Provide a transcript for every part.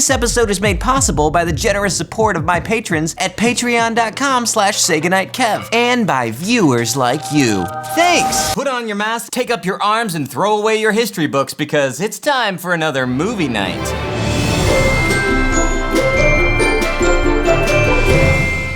This episode is made possible by the generous support of my patrons at patreon.com/SayGoodnightKev and by viewers like you. Thanks! Put on your mask, take up your arms, and throw away your history books because it's time for another movie night.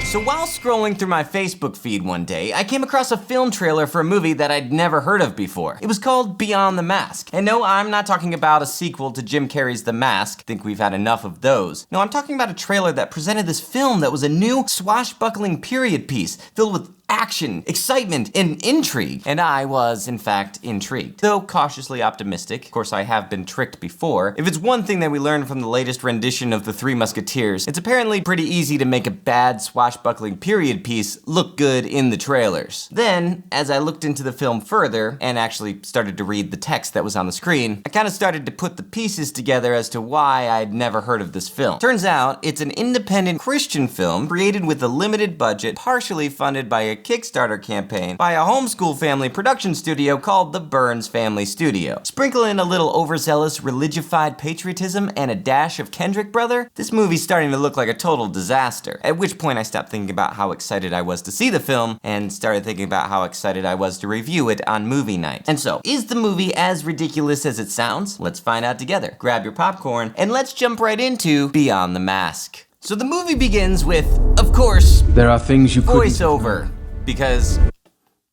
So while scrolling through my Facebook feed one day, I came across a film trailer for a movie that I'd never heard of before. It was called Beyond the Mask. And no, I'm not talking about a sequel to Jim Carrey's The Mask. Think we've had enough of those. No, I'm talking about a trailer that presented this film that was a new swashbuckling period piece filled with action, excitement, and intrigue. And I was, in fact, intrigued. Though cautiously optimistic. Of course, I have been tricked before. If it's one thing that we learned from the latest rendition of The Three Musketeers, it's apparently pretty easy to make a bad swashbuckling period piece look good in the trailers. Then, as I looked into the film further, and actually started to read the text that was on the screen, I kind of started to put the pieces together as to why I'd never heard of this film. Turns out, it's an independent Christian film created with a limited budget, partially funded by a Kickstarter campaign by a homeschool family production studio called the Burns Family Studio. Sprinkle in a little overzealous religified patriotism and a dash of Kendrick brother, this movie's starting to look like a total disaster. At which point I stopped thinking about how excited I was to see the film and started thinking about how excited I was to review it on Movie Night. And so, is the movie as ridiculous as it sounds? Let's find out together. Grab your popcorn and let's jump right into Beyond the Mask. So the movie begins with, of course, there are things you voiceover. Because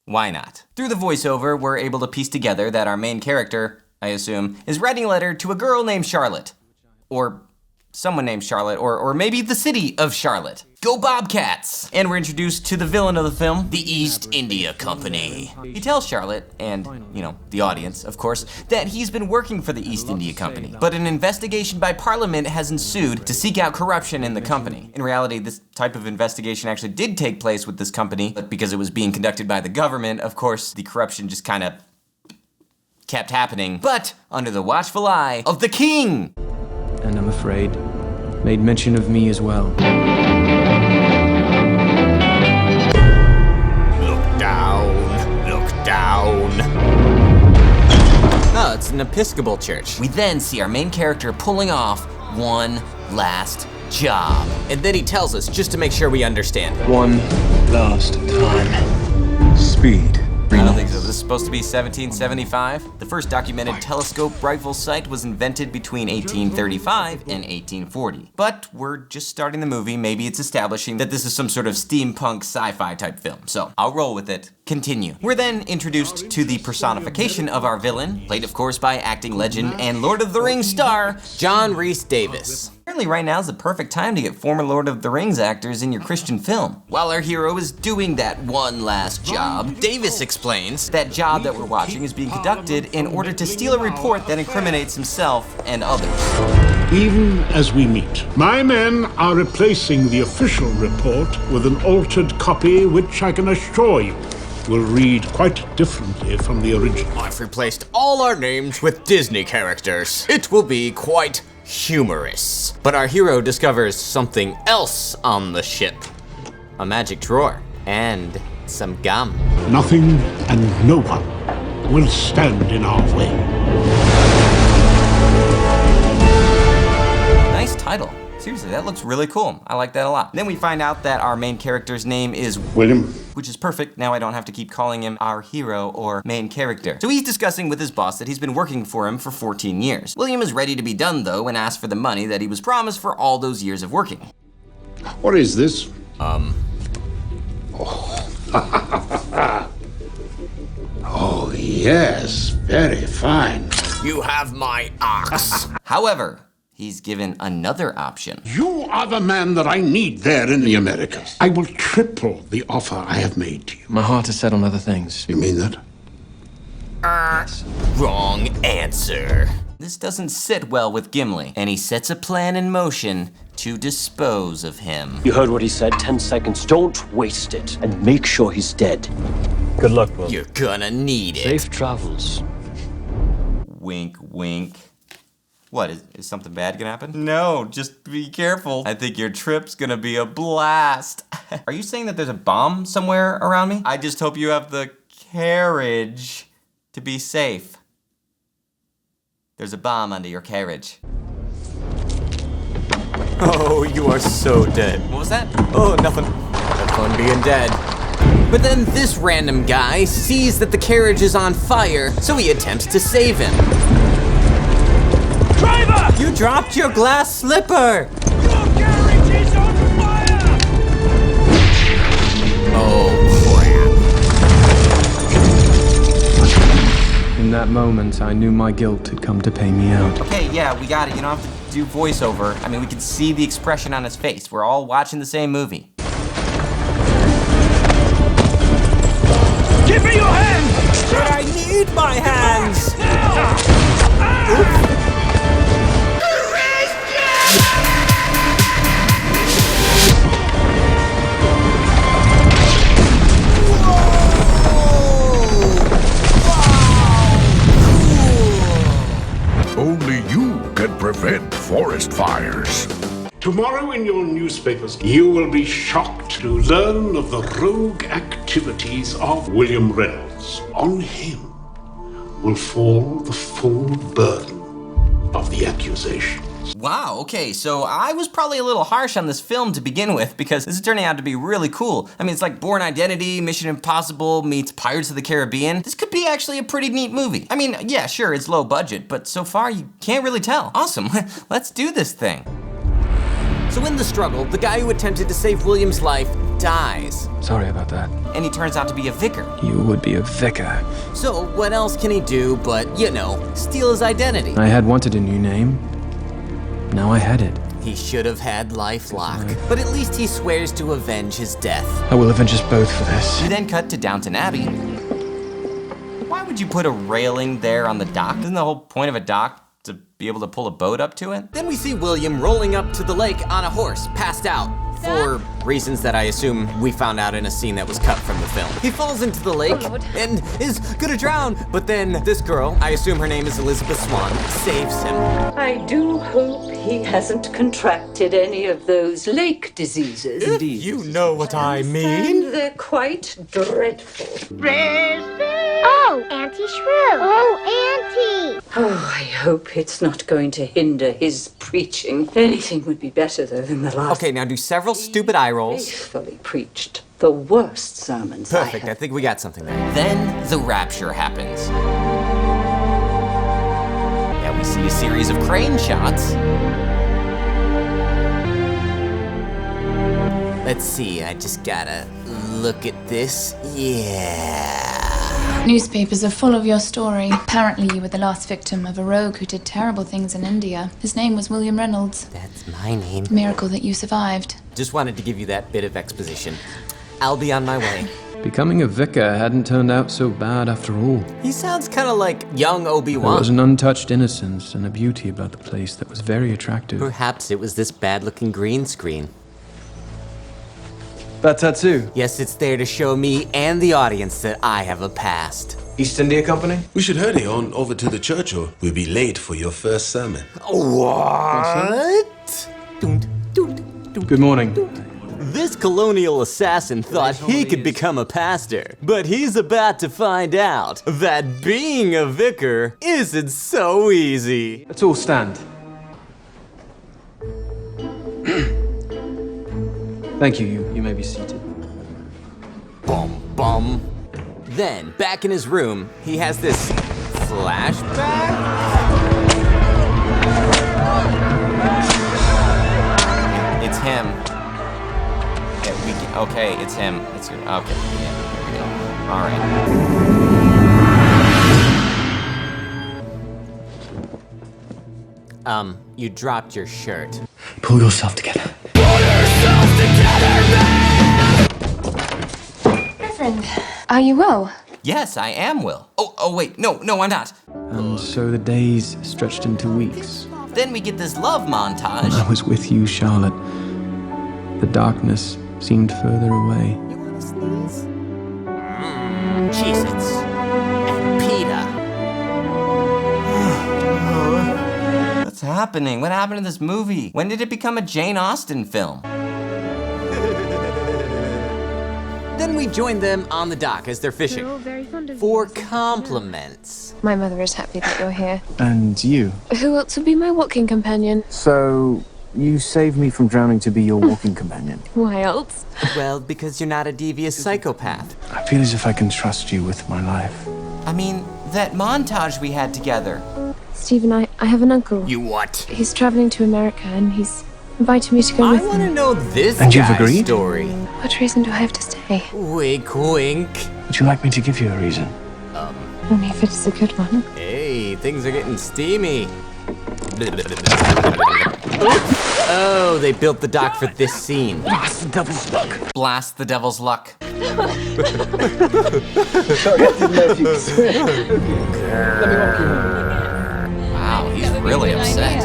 why not? Through the voiceover, we're able to piece together that our main character, I assume, is writing a letter to a girl named Charlotte. Or someone named Charlotte, or maybe the city of Charlotte. Go Bobcats! And we're introduced to the villain of the film, the East India Company. He tells Charlotte, and, you know, the audience, of course, that he's been working for the East India Company. But an investigation by Parliament has ensued to seek out corruption in the company. In reality, this type of investigation actually did take place with this company, but because it was being conducted by the government, of course, the corruption just kind of kept happening. But under the watchful eye of the king! And I'm afraid, made mention of me as well. Look down, look down. Oh, it's an Episcopal church. We then see our main character pulling off one last job. And then he tells us, just to make sure we understand. One last time. Speed. I don't think so. This is supposed to be 1775. The first documented telescope rifle sight was invented between 1835 and 1840. But we're just starting the movie. Maybe it's establishing that this is some sort of steampunk sci-fi type film. So I'll roll with it. Continue. We're then introduced to the personification of our villain, played of course by acting legend and Lord of the Rings star, John Rhys-Davies. Apparently right now is the perfect time to get former Lord of the Rings actors in your Christian film. While our hero is doing that one last job, Davis explains that job that we're watching is being conducted in order to steal a report that incriminates himself and others. Even as we meet, my men are replacing the official report with an altered copy which I can assure you will read quite differently from the original. I've replaced all our names with Disney characters. It will be quite humorous. But our hero discovers something else on the ship. A magic drawer and some gum. Nothing and no one will stand in our way. Nice title. Seriously, that looks really cool. I like that a lot. Then we find out that our main character's name is William. Which is perfect. Now I don't have to keep calling him our hero or main character. So he's discussing with his boss that he's been working for him for 14 years. William is ready to be done though and asks for the money that he was promised for all those years of working. What is this? Oh. Oh, yes, very fine. You have my ox. However, he's given another option. You are the man that I need there in the Americas. I will triple the offer I have made to you. My heart is set on other things. You mean that? Wrong answer. This doesn't sit well with Gimli, and he sets a plan in motion to dispose of him. You heard what he said, 10 seconds. Don't waste it, and make sure he's dead. Good luck, Will. You're gonna need it. Safe travels. Wink, wink. What, is something bad gonna happen? No, just be careful. I think your trip's gonna be a blast. Are you saying that there's a bomb somewhere around me? I just hope you have the carriage to be safe. There's a bomb under your carriage. Oh, you are so dead. What was that? Oh, nothing. Have fun being dead. But then this random guy sees that the carriage is on fire, so he attempts to save him. Driver! You dropped your glass slipper! Your carriage is on fire! Oh, crap. In that moment, I knew my guilt had come to pay me out. Okay, yeah, we got it. You don't have to do voiceover. I mean, we can see the expression on his face. We're all watching the same movie. Give me your hand! But I need my hands! Only you can prevent forest fires. Tomorrow in your newspapers, you will be shocked to learn of the rogue activities of William Reynolds. On him will fall the full burden of the accusations. Wow, okay, so I was probably a little harsh on this film to begin with because this is turning out to be really cool. I mean, it's like Bourne Identity, Mission Impossible meets Pirates of the Caribbean. This could be actually a pretty neat movie. I mean, yeah, sure, it's low budget, but so far you can't really tell. Awesome, let's do this thing. So in the struggle, the guy who attempted to save William's life dies. Sorry about that. And he turns out to be a vicar. You would be a vicar. So what else can he do but, you know, steal his identity? I had wanted a new name. Now I had it. He should have had LifeLock, but at least he swears to avenge his death. I will avenge us both for this. We then cut to Downton Abbey. Why would you put a railing there on the dock? Isn't the whole point of a dock to be able to pull a boat up to it? Then we see William rolling up to the lake on a horse, passed out. For reasons that I assume we found out in a scene that was cut from the film. He falls into the lake and is gonna drown, but then this girl, I assume her name is Elizabeth Swann, saves him. I do hope he hasn't contracted any of those lake diseases. Indeed. You know what I mean. And they're quite dreadful. Oh, Auntie Shrew. Oh, Auntie. Oh, I hope it's not going to hinder his preaching. Anything would be better, though, than the last. Okay, now do several stupid eye rolls. Faithfully preached the worst sermons Perfect, I I have. think we got something there. Then the rapture happens. Yeah, we see a series of crane shots. Let's see, I just gotta look at this. Yeah. Newspapers are full of your story. Apparently you were the last victim of a rogue who did terrible things in India. His name was William Reynolds. That's my name. Miracle that you survived. Just wanted to give you that bit of exposition. I'll be on my way. Becoming a vicar hadn't turned out so bad after all. He sounds kind of like young There Obi-Wan. was an untouched innocence and a beauty about the place that was very attractive. Perhaps it was this bad-looking green screen. That tattoo? Yes, it's there to show me and the audience that I have a past. East India Company? We should hurry on over to the church or we'll be late for your first sermon. What? Good morning. This colonial assassin thought he could become a pastor, but he's about to find out that being a vicar isn't so easy. Let's all stand. Thank you. You may be seated. Bum, bum. Then, back in his room, he has this flashback? It's him. Yeah, okay, it's him. It's okay. Yeah, there we go. All right. You dropped your shirt. Pull yourself together. Reverend, are you well? Yes, I am Will. Oh, wait, no, I'm not. And so the days stretched into weeks. Then we get this love montage. I was with you, Charlotte. The darkness seemed further away. You wanna sneeze? Cheez-Its. And PETA. What's happening? What happened to this movie? When did it become a Jane Austen film? Then we join them on the dock as they're fishing. We're all very fond of For you. compliments. My mother is happy that you're here. And you? Who else would be my walking companion? So, You saved me from drowning to be your walking companion. Why else? Well, because you're not a devious psychopath. I feel as if I can trust you with my life. I mean, that montage we had together. Stephen, I have an uncle. You what? He's traveling to America and he's invited me to go with I want to him. know this And you've guy's agreed? story. What reason do I have to stay? Wink, wink. Would you like me to give you a reason? Only if it's a good one. Hey, things are getting steamy. Oh, they built the dock for this scene. Blast the devil's luck. Blast the devil's luck. Sorry, I didn't know if you could swim. Let me walk you home. Wow, he's really upset.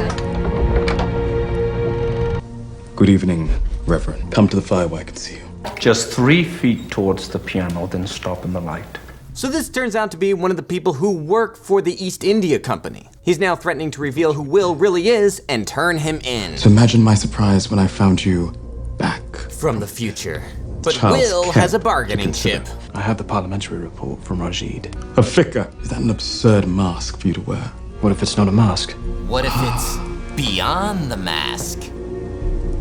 Good evening, Reverend. Come to the fire where I can see you. Just 3 feet towards the piano, then stop in the light. So this turns out to be one of the people who work for the East India Company. He's now threatening to reveal who Will really is and turn him in. So imagine my surprise when I found you back. From the future. But Charles Will Kent has a to bargaining consider. chip. I have the parliamentary report from Rajid. A vicar. Is that an absurd mask for you to wear? What if it's not a mask? What if it's beyond the mask?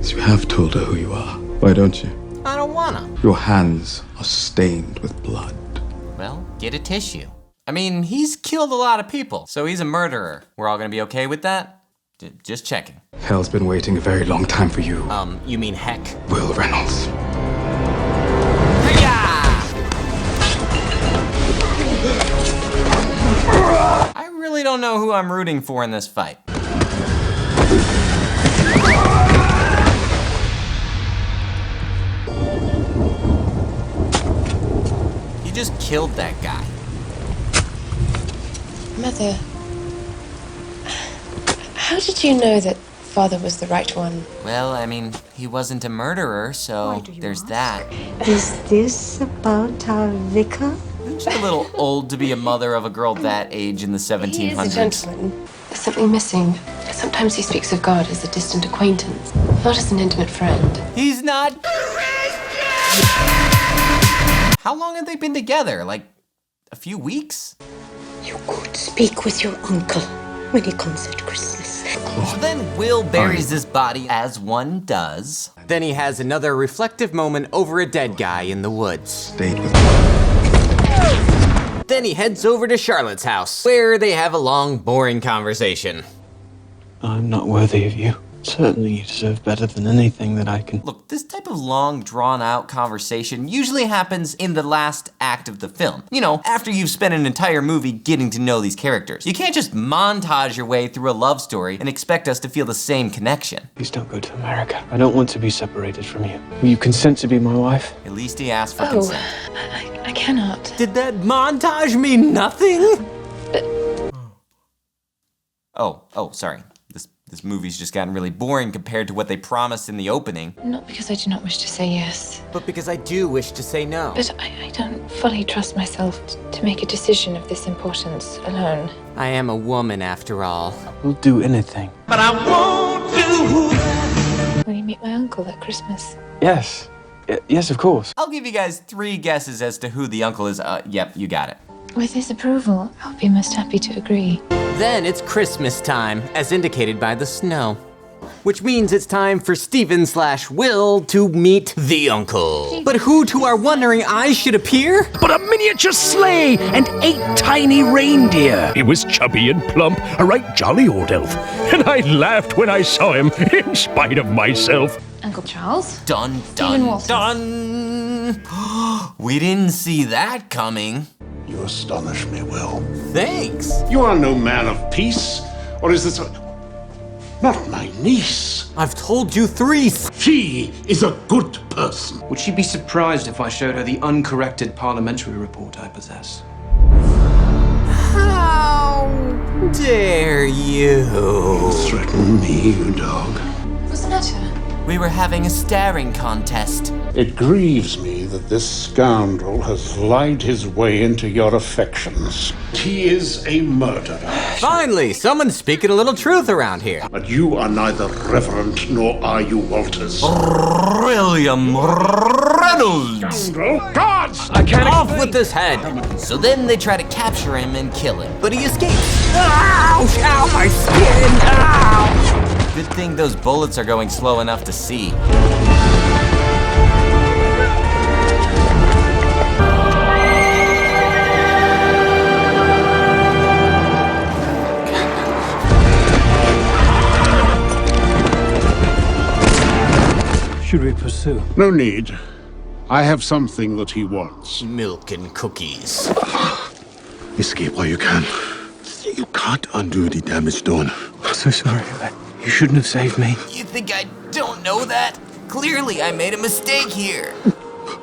So you have told her who you are. Why don't you? I don't wanna. Your hands are stained with blood. Well, get a tissue. I mean, he's killed a lot of people, so he's a murderer. We're all gonna be okay with that? Just checking. Hell's been waiting a very long time for you. You mean heck? Will Reynolds. I really don't know who I'm rooting for in this fight. He just killed that guy. Mother, how did you know that Father was the right one? Well, I mean, he wasn't a murderer, so there's that. Is this about our vicar? Isn't she a little old to be a mother of a girl that age in the 1700s? He is a gentleman. There's something missing. Sometimes he speaks of God as a distant acquaintance, not as an intimate friend. He's not. How long have they been together? Like, a few weeks? You could speak with your uncle when he comes at Christmas. So then Will buries his body as one does. Then he has another reflective moment over a dead guy in the woods. Stayed with Then he heads over to Charlotte's house, where they have a long, boring conversation. I'm not worthy of you. Certainly you deserve better than anything that I can. Look, this type of long, drawn-out conversation usually happens in the last act of the film. You know, after you've spent an entire movie getting to know these characters. You can't just montage your way through a love story and expect us to feel the same connection. Please don't go to America. I don't want to be separated from you. Will you consent to be my wife? At least he asked for consent. I cannot. Did that montage mean nothing? Oh, sorry. This movie's just gotten really boring compared to what they promised in the opening. Not because I do not wish to say yes, But because I do wish to say no. but I don't fully trust myself to make a decision of this importance alone. I am a woman after all. We'll do anything. But I won't do. Will you meet my uncle at Christmas? Yes. Yes, of course. I'll give you guys 3 guesses as to who the uncle is. Yep, you got it. With his approval, I'll be most happy to agree. Then it's Christmas time, as indicated by the snow. Which means it's time for Stephen/Will to meet the uncle. But who to our wondering eyes should appear? But a miniature sleigh and 8 tiny reindeer. He was chubby and plump, a right jolly old elf. And I laughed when I saw him, in spite of myself. Uncle Charles? Dun, Stephen dun, Walters. dun! We didn't see that coming. You astonish me, Will. Thanks. You are no man of peace, or is this not my niece? I've told you 3. She is a good person. Would she be surprised if I showed her the uncorrected parliamentary report I possess? How dare you? Threaten me, you dog. What's the matter? We were having a staring contest. It grieves me that this scoundrel has lied his way into your affections. He is a murderer. Finally, someone's speaking a little truth around here. But you are neither Reverend nor are you Walters. William Reynolds! Guards! I can't Off with his head! So then they try to capture him and kill him, but he escapes. Ow! Ow, my skin! Ow! Good thing those bullets are going slow enough to see. Should we pursue? No need. I have something that he wants. Milk and cookies. Escape while you can. You can't undo the damage done. I'm so sorry. You shouldn't have saved me. You think I don't know that? Clearly I made a mistake here.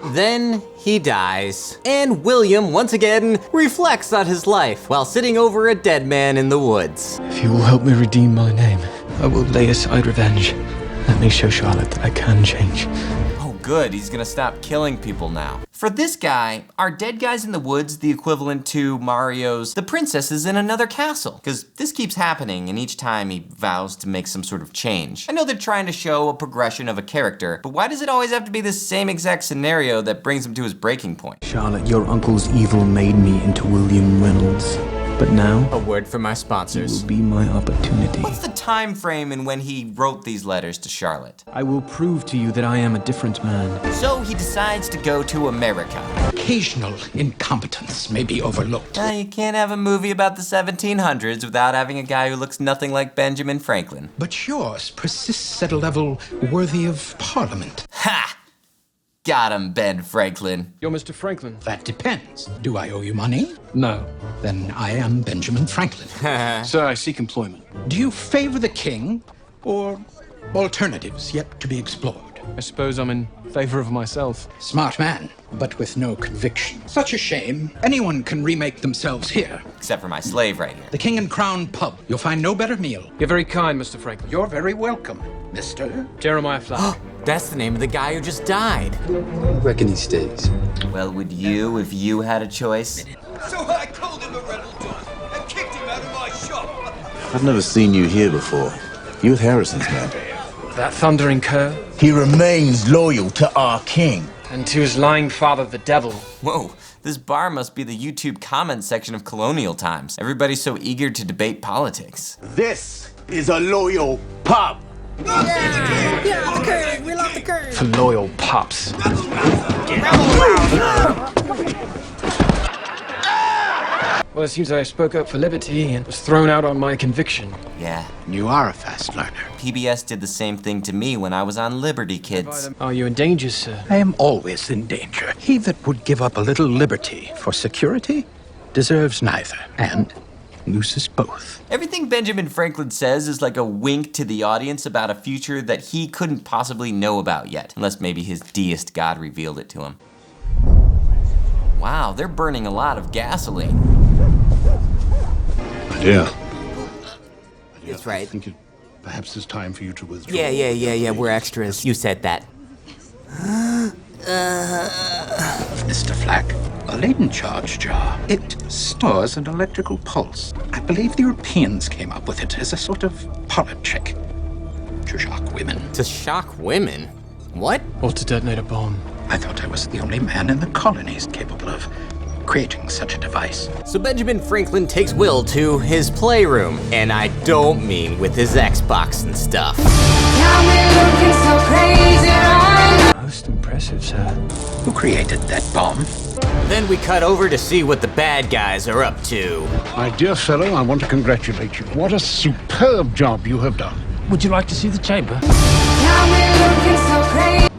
Then he dies. And William, once again, reflects on his life while sitting over a dead man in the woods. If you will help me redeem my name, I will lay aside revenge. Let me show Charlotte that I can change. Oh good, he's gonna stop killing people now. For this guy, are dead guys in the woods the equivalent to Mario's The Princess is in Another Castle? Because this keeps happening, and each time he vows to make some sort of change. I know they're trying to show a progression of a character, but why does it always have to be the same exact scenario that brings him to his breaking point? Charlotte, your uncle's evil made me into William Reynolds. But now, A word from my sponsors. will be my opportunity. What's the time frame in when he wrote these letters to Charlotte? I will prove to you that I am a different man. So he decides to go to America. Occasional incompetence may be overlooked. You can't have a movie about the 1700s without having a guy who looks nothing like Benjamin Franklin. But yours persists at a level worthy of Parliament. Ha! Got him, Ben Franklin. You're Mr. Franklin? That depends. Do I owe you money? No. Then I am Benjamin Franklin. Sir, I seek employment. Do you favor the king or alternatives yet to be explored? I suppose I'm in favor of myself. Smart man, but with no conviction. Such a shame. Anyone can remake themselves here. Except for my slave right here. The King and Crown pub. You'll find no better meal. You're very kind, Mr. Franklin. You're very welcome, Mr. Jeremiah Flack. That's the name of the guy who just died. I reckon he stays. Well, would you if you had a choice? So I called him a Reynolds and kicked him out of my shop. I've never seen you here before. You with Harrison's men. That thundering cur, He remains loyal to our king. and to his lying father, the devil. Whoa, this bar must be the YouTube comment section of colonial times. Everybody's so eager to debate politics. This is a loyal pub. For loyal pups. Well, it seems that I spoke up for liberty and was thrown out on my conviction. Yeah. You are a fast learner. PBS did the same thing to me when I was on Liberty Kids. Are you in danger, sir? I am always in danger. He that would give up a little liberty for security deserves neither, and loses both. Everything Benjamin Franklin says is like a wink to the audience about a future that he couldn't possibly know about yet, unless maybe his deist God revealed it to him. Wow, they're burning a lot of gasoline. Yeah. That's right. I think perhaps it's time for you to withdraw. Yeah, we're extras. You said that. Mr. Flack, a Leyden charge jar. It stores an electrical pulse. I believe the Europeans came up with it as a sort of parlor trick. To shock women. To shock women? What? Or to detonate a bomb. I thought I was the only man in the colonies capable of creating such a device. So Benjamin Franklin takes Will to his playroom, and I don't mean with his Xbox and stuff. Most impressive, sir. Who created that bomb? Then we cut over to see what the bad guys are up to. My dear fellow, I want to congratulate you. What a superb job you have done. Would you like to see the chamber?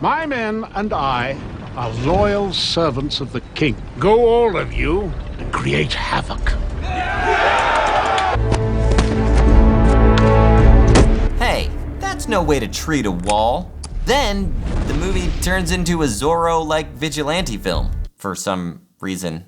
My men and I are loyal servants of the king. Go all of you and create havoc. Hey, that's no way to treat a wall. Then, the movie turns into a Zorro-like vigilante film, for some reason.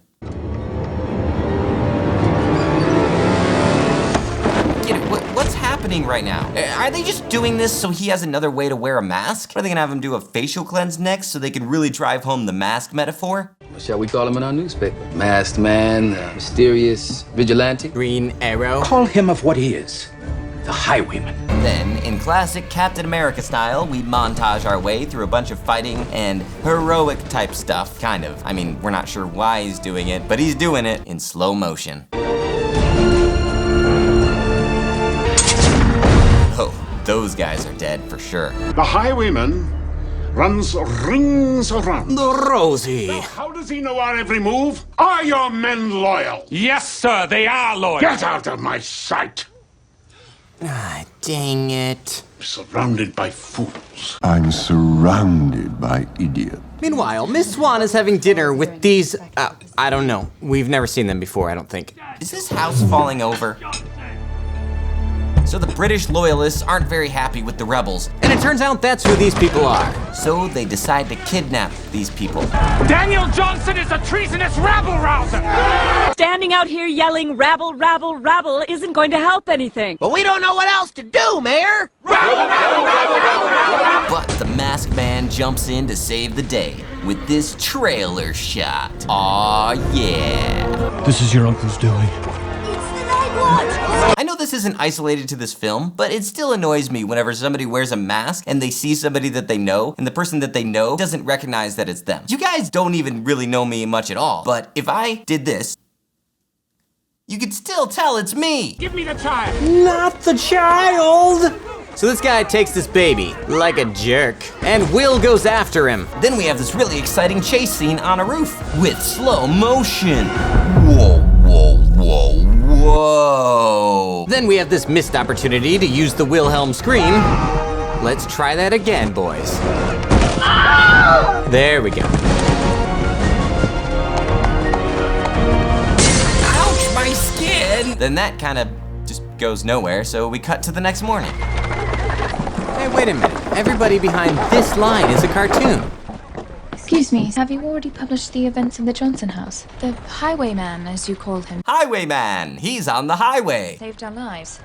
What's happening right now? Are they just doing this so he has another way to wear a mask? Or are they gonna have him do a facial cleanse next so they can really drive home the mask metaphor? What shall we call him in our newspaper? Masked man, mysterious vigilante? Green Arrow? Call him of what he is. The highwayman. Then, in classic Captain America style, we montage our way through a bunch of fighting and heroic type stuff, kind of. I mean, we're not sure why he's doing it, but he's doing it in slow motion. Oh, those guys are dead for sure. The highwayman runs rings around. Rosie. Now, how does he know our every move? Are your men loyal? Yes, sir, they are loyal. Get out of my sight! Ah, dang it. Surrounded by fools. I'm surrounded by idiots. Meanwhile, Miss Swan is having dinner with these, I don't know. We've never seen them before, I don't think. Is this house falling over? So the British loyalists aren't very happy with the rebels, and it turns out that's who these people are. So they decide to kidnap these people. Daniel Johnson is a treasonous rabble-rouser! Standing out here yelling rabble, rabble, rabble isn't going to help anything. But we don't know what else to do, Mayor! Rabble, rabble, rabble, rabble, rabble! But the masked man jumps in to save the day with this trailer shot. Aw, yeah. This is your uncle's doing. I know this isn't isolated to this film, but it still annoys me whenever somebody wears a mask and they see somebody that they know, and the person that they know doesn't recognize that it's them. You guys don't even really know me much at all, but if I did this, you could still tell it's me. Give me the child! Not the child! So this guy takes this baby, like a jerk, and Will goes after him. Then we have this really exciting chase scene on a roof with slow motion. Whoa, whoa, whoa, whoa. Then we have this missed opportunity to use the Wilhelm scream. Let's try that again, boys. There we go. Ouch, my skin! Then that kind of just goes nowhere, so we cut to the next morning. Hey, wait a minute. Everybody behind this line is a cartoon. Excuse me, have you already published the events of the Johnson house? The highwayman, as you called him. Highwayman! He's on the highway. Saved our lives.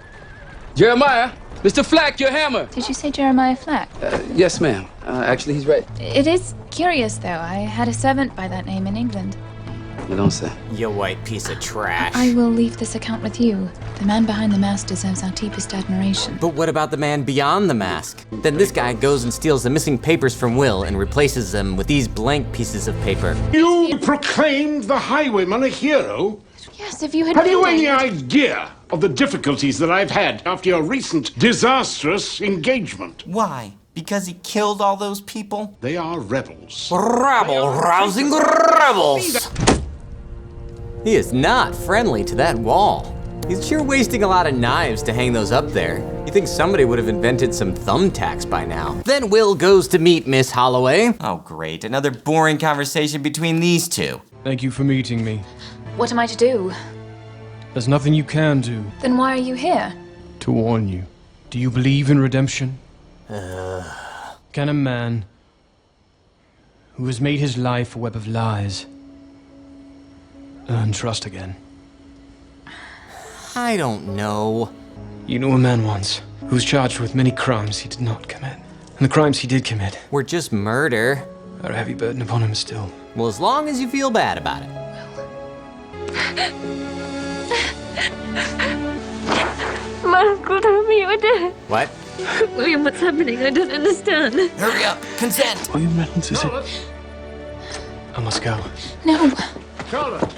Jeremiah, Mr. Flack, your hammer. Did you say Jeremiah Flack? Yes, ma'am. Actually, he's right. It is curious, though. I had a servant by that name in England. You don't say. You white piece of trash. I will leave this account with you. The man behind the mask deserves our deepest admiration. But what about the man beyond the mask? Then this guy goes and steals the missing papers from Will and replaces them with these blank pieces of paper. You proclaimed the highwayman a hero? Yes, if you had... Have you any idea of the difficulties that I've had after your recent disastrous engagement? Why? Because he killed all those people? They are rebels. Rabble-rousing rebels! He is not friendly to that wall. He's sure wasting a lot of knives to hang those up there. You think somebody would have invented some thumbtacks by now. Then Will goes to meet Miss Holloway. Oh great, another boring conversation between these two. Thank you for meeting me. What am I to do? There's nothing you can do. Then why are you here? To warn you. Do you believe in redemption? Can a man who has made his life a web of lies earn trust again? I don't know. You knew a man once who was charged with many crimes he did not commit. And the crimes he did commit were just murder. Are a heavy burden upon him still. Well, as long as you feel bad about it. My uncle told me you were dead. What? William, what's happening? I don't understand. Hurry up! Consent! William Reynolds, is it? I must go. No. Charlotte!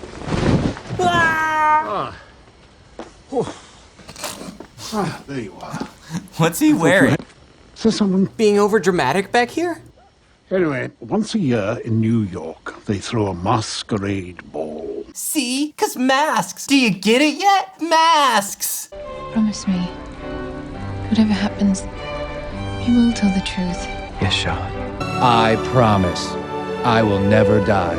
There you are. What's he wearing? So someone... Being over dramatic back here? Anyway, once a year in New York, they throw a masquerade ball. See? 'Cause masks! Do you get it yet? Masks! Promise me, whatever happens, you will tell the truth. Yes, Charlotte. I promise. I will never die.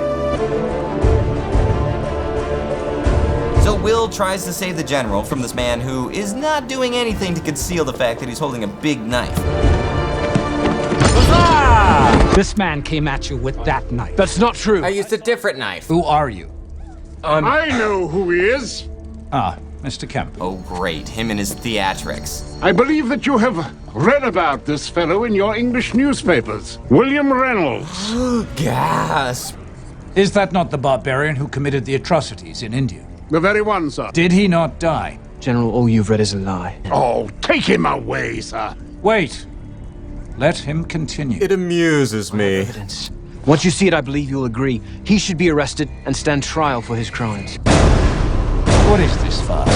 So Will tries to save the general from this man who is not doing anything to conceal the fact that he's holding a big knife. This man came at you with that knife. That's not true. I used a different knife. Who are you? I know who he is. Ah, Mr. Kemp. Oh great, him and his theatrics. I believe that you have read about this fellow in your English newspapers. William Reynolds. Gasp. Is that not the barbarian who committed the atrocities in India? The very one, sir. Did he not die? General, all you've read is a lie. Oh, take him away, sir. Wait. Let him continue. It amuses me. Evidence. Once you see it, I believe you'll agree. He should be arrested and stand trial for his crimes. What is this farce?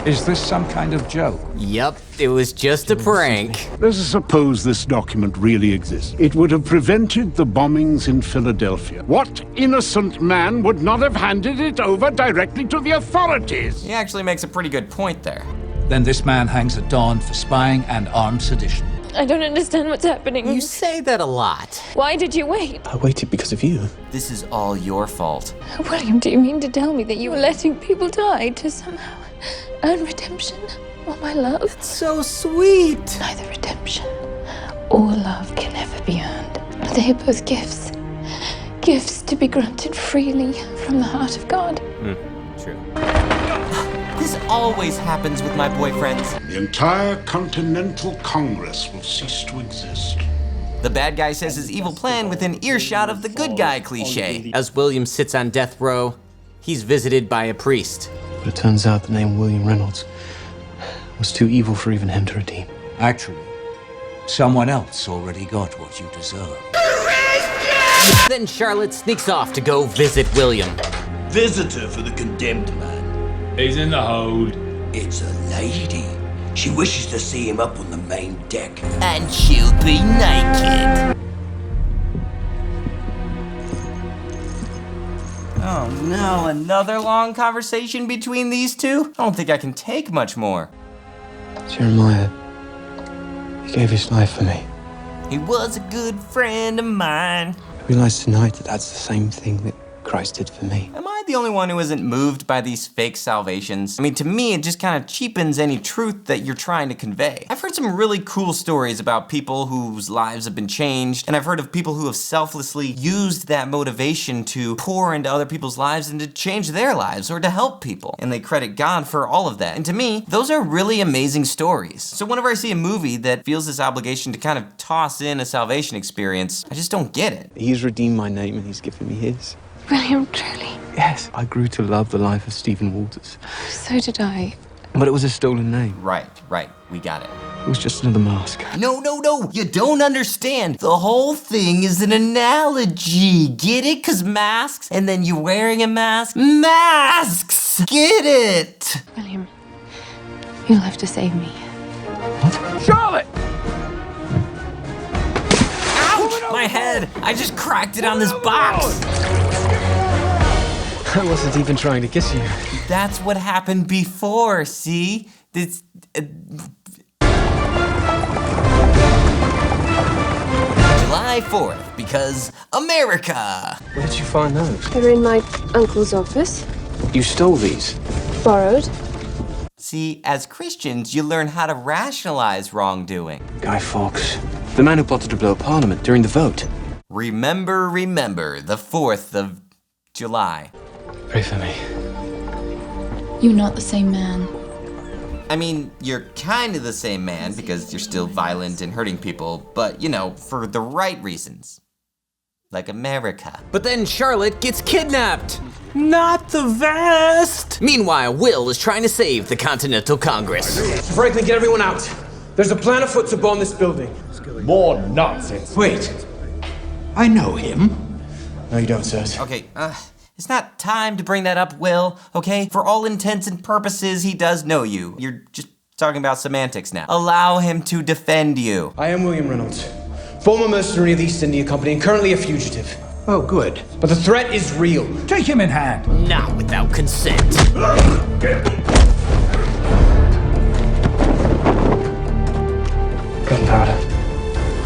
Is this some kind of joke? Yep, it was just a prank. Let us suppose this document really exists. It would have prevented the bombings in Philadelphia. What innocent man would not have handed it over directly to the authorities? He actually makes a pretty good point there. Then this man hangs at dawn for spying and armed sedition. I don't understand what's happening. You say that a lot. Why did you wait? I waited because of you. This is all your fault. William, do you mean to tell me that you were letting people die to somehow earn redemption or my love? It's so sweet. Neither redemption or love can ever be earned. They are both gifts. Gifts to be granted freely from the heart of God. True. This always happens with my boyfriends. The entire Continental Congress will cease to exist. The bad guy says his evil plan within earshot of the good guy cliche. As William sits on death row, he's visited by a priest. But it turns out the name William Reynolds was too evil for even him to redeem. Actually, someone else already got what you deserve. Then Charlotte sneaks off to go visit William. Visitor for the condemned man. He's in the hold. It's a lady. She wishes to see him up on the main deck. And she'll be naked. Oh no, another long conversation between these two? I don't think I can take much more. Jeremiah, he gave his life for me. He was a good friend of mine. I realize tonight that that's the same thing that Christ did for me. Am I the only one who isn't moved by these fake salvations? I mean, to me, it just kind of cheapens any truth that you're trying to convey. I've heard some really cool stories about people whose lives have been changed, and I've heard of people who have selflessly used that motivation to pour into other people's lives and to change their lives or to help people. And they credit God for all of that. And to me, those are really amazing stories. So whenever I see a movie that feels this obligation to kind of toss in a salvation experience, I just don't get it. He's redeemed my name and he's given me his. William, truly. Yes, I grew to love the life of Stephen Walters. So did I. But it was a stolen name. Right, we got it. It was just another mask. No, you don't understand. The whole thing is an analogy. Get it? 'Cause masks, and then you're wearing a mask. Masks! Get it? William, you'll have to save me. What? Charlotte! Ouch! My head! I just cracked it on this box! I wasn't even trying to kiss you. That's what happened before, see? This... July 4th, because America! Where did you find those? They're in my uncle's office. You stole these? Borrowed. See, as Christians, you learn how to rationalize wrongdoing. Guy Fawkes, the man who plotted to blow Parliament during the vote. Remember, the 4th of July. Pray for me. You're not the same man. I mean, you're kind of the same man because you're still violent and hurting people, but, you know, for the right reasons. Like America. But then Charlotte gets kidnapped. Not the vest! Meanwhile, Will is trying to save the Continental Congress. Franklin, get everyone out. There's a plan afoot to bomb this building. More nonsense. Wait. I know him. No, you don't, sirs. Okay, it's not time to bring that up, Will, okay? For all intents and purposes, he does know you. You're just talking about semantics now. Allow him to defend you. I am William Reynolds, former mercenary of the East India Company and currently a fugitive. Oh, good. But the threat is real. Take him in hand. Not without consent. Gunpowder.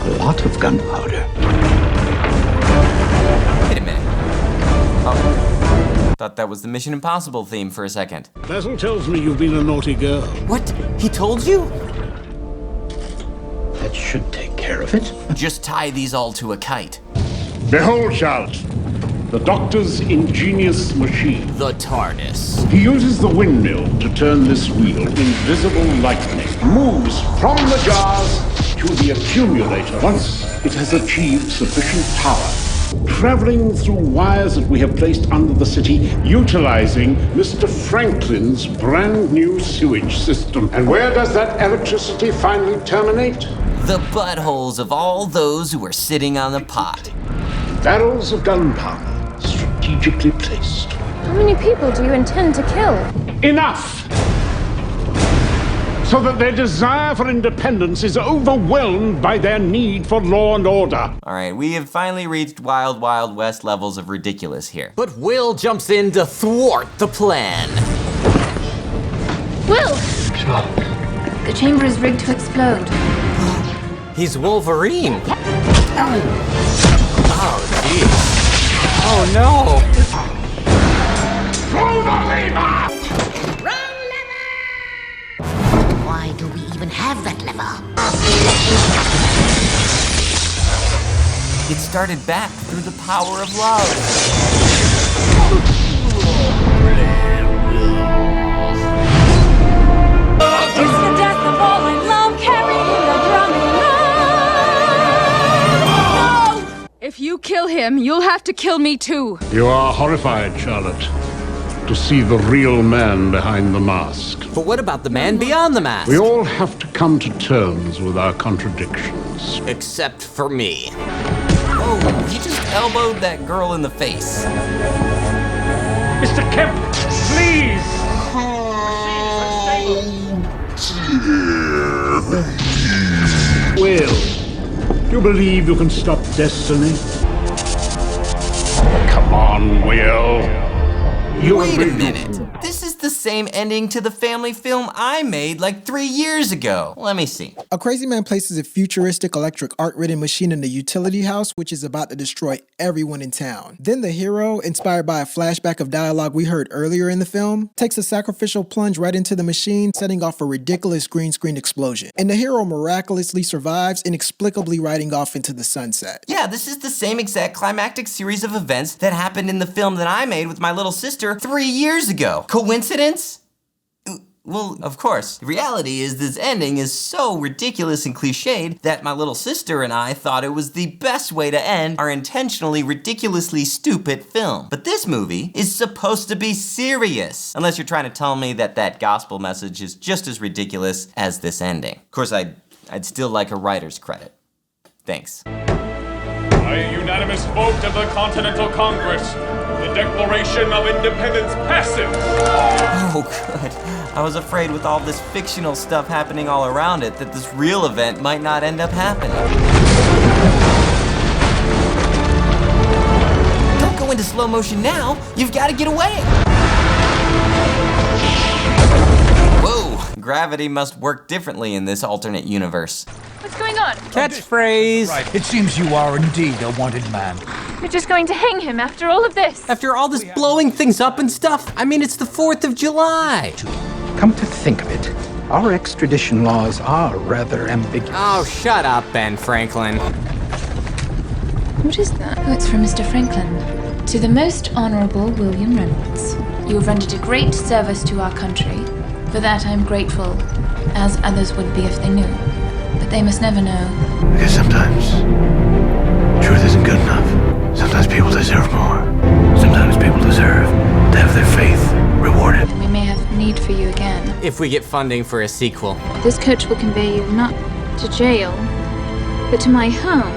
A lot of gunpowder. Wait a minute. Oh, thought that was the Mission Impossible theme for a second. Basil tells me you've been a naughty girl. What? He told you? That should take care of it. Just tie these all to a kite. Behold, Charlotte, the Doctor's ingenious machine. The TARDIS. He uses the windmill to turn this wheel. Invisible lightning moves from the jars to the accumulator. Once it has achieved sufficient power, traveling through wires that we have placed under the city, utilizing Mr. Franklin's brand new sewage system. And where does that electricity finally terminate? The buttholes of all those who are sitting on the pot. Barrels of gunpowder, strategically placed. How many people do you intend to kill? Enough! so that their desire for independence is overwhelmed by their need for law and order. All right, we have finally reached Wild Wild West levels of ridiculous here. But Will jumps in to thwart the plan. Will! The chamber is rigged to explode. He's Wolverine. Oh, jeez. Oh, no. Pull the lever! Why do we even have that lever? It started back through the power of love. It's the death of all I love, carrying the drumming love. No! If you kill him, you'll have to kill me too. You are horrified, Charlotte, to see the real man behind the mask. But what about the man beyond the mask? We all have to come to terms with our contradictions. Except for me. Oh, he just elbowed that girl in the face. Mr. Kemp, please! Will, do you believe you can stop destiny? Come on, Will. Wait a minute. This is the same ending to the family film I made like 3 years ago. Let me see. A crazy man places a futuristic electric art-ridden machine in a utility house, which is about to destroy everyone in town. Then the hero, inspired by a flashback of dialogue we heard earlier in the film, takes a sacrificial plunge right into the machine, setting off a ridiculous green screen explosion. And the hero miraculously survives, inexplicably riding off into the sunset. Yeah, this is the same exact climactic series of events that happened in the film that I made with my little sister 3 years ago. Coincidence? Well, of course. The reality is this ending is so ridiculous and cliched that my little sister and I thought it was the best way to end our intentionally ridiculously stupid film. But this movie is supposed to be serious. Unless you're trying to tell me that that gospel message is just as ridiculous as this ending. Of course, I'd still like a writer's credit. Thanks. By a unanimous vote of the Continental Congress, the Declaration of Independence passes! Oh, good. I was afraid with all this fictional stuff happening all around it that this real event might not end up happening. Don't go into slow motion now. You've got to get away. Whoa, gravity must work differently in this alternate universe. What's going on? Catchphrase. Right, it seems you are indeed a wanted man. You're just going to hang him after all of this? After all this blowing things up and stuff? I mean, it's the 4th of July. Come to think of it, our extradition laws are rather ambiguous. Oh, shut up, Ben Franklin. What is that? Oh, it's from Mr. Franklin. To the most honorable William Reynolds. You have rendered a great service to our country. For that I am grateful, as others would be if they knew. But they must never know. Because sometimes truth isn't good enough. Sometimes people deserve more. Sometimes people deserve to have their faith rewarded. We may have need for you again. If we get funding for a sequel. This coach will convey you not to jail, but to my home.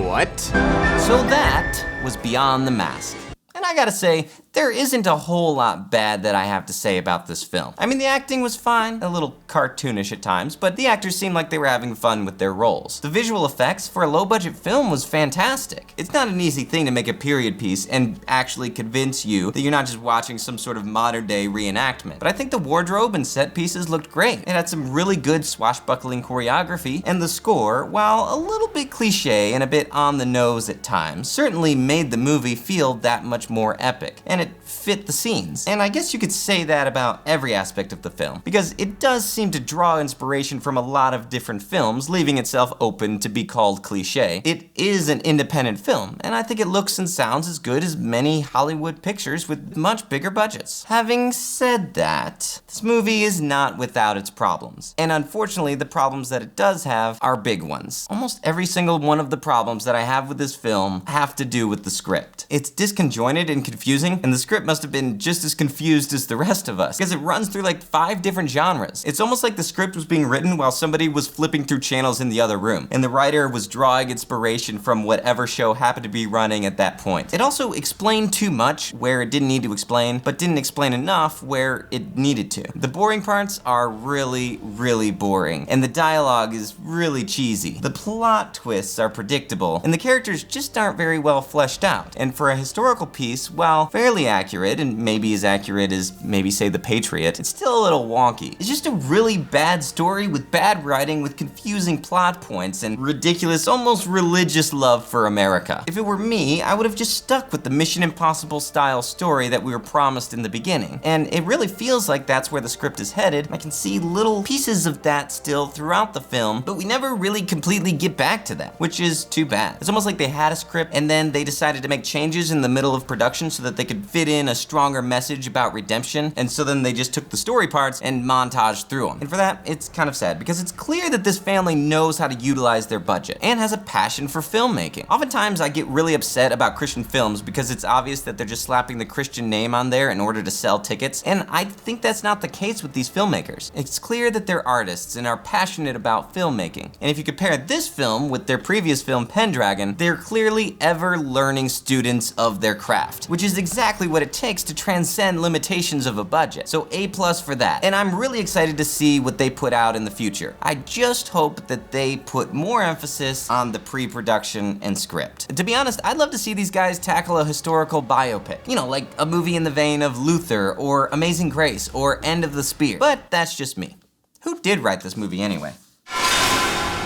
What? So that was Beyond the Mask. And I gotta say, there isn't a whole lot bad that I have to say about this film. I mean, the acting was fine, a little cartoonish at times, but the actors seemed like they were having fun with their roles. The visual effects for a low-budget film was fantastic. It's not an easy thing to make a period piece and actually convince you that you're not just watching some sort of modern-day reenactment. But I think the wardrobe and set pieces looked great. It had some really good swashbuckling choreography, and the score, while a little bit cliche and a bit on the nose at times, certainly made the movie feel that much more epic. And it fit the scenes. And I guess you could say that about every aspect of the film, because it does seem to draw inspiration from a lot of different films, leaving itself open to be called cliche. It is an independent film, and I think it looks and sounds as good as many Hollywood pictures with much bigger budgets. Having said that, this movie is not without its problems. And unfortunately, the problems that it does have are big ones. Almost every single one of the problems that I have with this film have to do with the script. It's disconjointed and confusing, and the script script must have been just as confused as the rest of us, because it runs through like 5 different genres. It's almost like the script was being written while somebody was flipping through channels in the other room, and the writer was drawing inspiration from whatever show happened to be running at that point. It also explained too much where it didn't need to explain, but didn't explain enough where it needed to. The boring parts are really, really boring, and the dialogue is really cheesy. The plot twists are predictable, and the characters just aren't very well fleshed out. And for a historical piece, while fairly accurate, and maybe as accurate as maybe say The Patriot, it's still a little wonky. It's just a really bad story with bad writing, with confusing plot points, and ridiculous, almost religious love for America. If it were me, I would have just stuck with the Mission Impossible style story that we were promised in the beginning. And it really feels like that's where the script is headed. I can see little pieces of that still throughout the film, but we never really completely get back to that, which is too bad. It's almost like they had a script and then they decided to make changes in the middle of production so that they could fit in a stronger message about redemption, and so then they just took the story parts and montaged through them. And for that, it's kind of sad, because it's clear that this family knows how to utilize their budget and has a passion for filmmaking. Oftentimes I get really upset about Christian films because it's obvious that they're just slapping the Christian name on there in order to sell tickets, and I think that's not the case with these filmmakers. It's clear that they're artists and are passionate about filmmaking. And if you compare this film with their previous film, Pendragon, they're clearly ever-learning students of their craft, which is exactly what it takes to transcend limitations of a budget. So A+ for that. And I'm really excited to see what they put out in the future. I just hope that they put more emphasis on the pre-production and script. And to be honest, I'd love to see these guys tackle a historical biopic. You know, like a movie in the vein of Luther, or Amazing Grace, or End of the Spear. But that's just me. Who did write this movie anyway?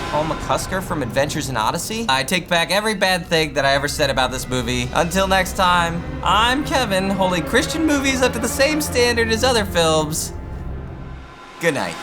Paul McCusker from Adventures in Odyssey? I take back every bad thing that I ever said about this movie. Until next time, I'm Kevin, holding Christian movies up to the same standard as other films. Good night.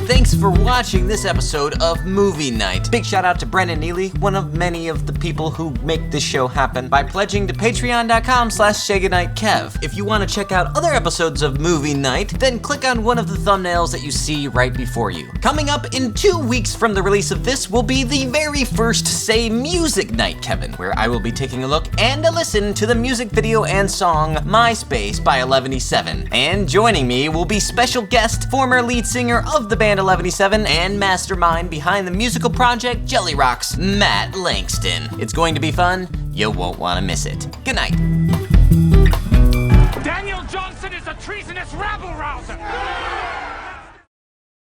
Thanks for watching this episode of Movie Night. Big shout out to Brendan Neely, one of many of the people who make this show happen, by pledging to patreon.com/SayGoodnightKev. If you want to check out other episodes of Movie Night, then click on one of the thumbnails that you see right before you. Coming up in 2 weeks from the release of this will be the very first Say Music Night, Kevin, where I will be taking a look and a listen to the music video and song My Space by 11E7. And joining me will be special guest, former lead singer of the band 11E7 and mastermind behind the musical project Jelly Rocks, Matt Langston. It's going to be fun. You won't want to miss it. Good night. Daniel Johnson is a treasonous rabble-rouser!